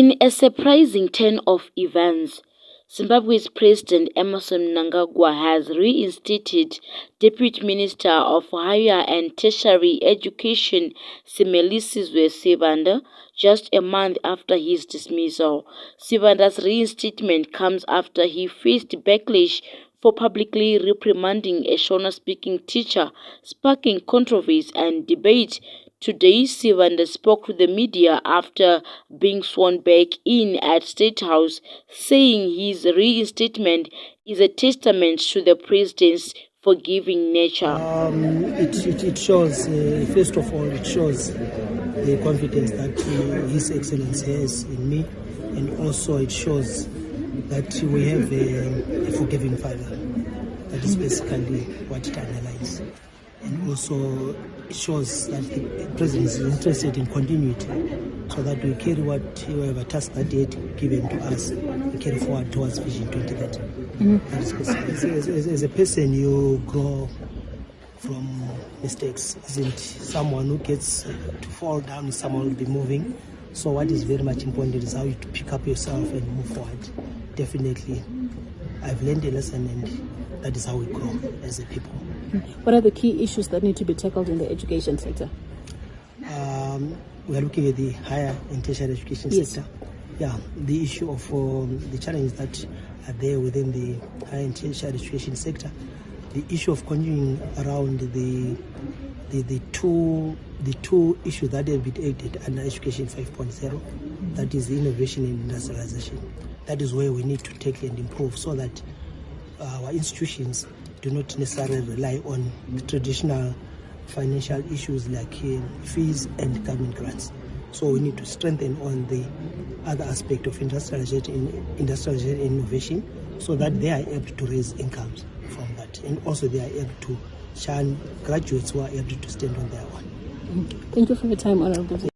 In a surprising turn of events, Zimbabwe's President Emmerson Mnangagwa has reinstated Deputy Minister of Higher and Tertiary Education Simelisizwe Sibanda just a month after his dismissal. Sibanda's reinstatement comes after he faced backlash for publicly reprimanding a Shona-speaking teacher, sparking controversy and debate. Today, Sibanda spoke to the media after being sworn back in at State House, saying his reinstatement is a testament to the president's forgiving nature. It shows, first of all, it shows the confidence that His Excellency has in me, and also it shows that we have a forgiving father. That is basically what it underlines. And also it shows that the President is interested in continuity, so that we carry whatever task that he had given to us, we carry forward towards Vision 2030. That is basically, as a person, you grow from mistakes. Isn't someone who gets to fall down, is someone who will be moving. So what is very much important is how you to pick up yourself and move forward. Definitely, I've learned a lesson, and that is how we grow as a people. What are the key issues that need to be tackled in the education sector? We are looking at the higher and tertiary education sector. Yeah, the issue of the challenges that are there within the higher and tertiary education sector. The issue of continuing around the two issues that have been aided under Education 5.0, that is the innovation and industrialization. That is where we need to take and improve, so that our institutions do not necessarily rely on the traditional financial issues like fees and government grants. So we need to strengthen on the other aspect of industrialization and innovation, so that they are able to raise incomes from that, and also they are able to shine graduates who are able to stand on their own. Thank you for your time, Honorable.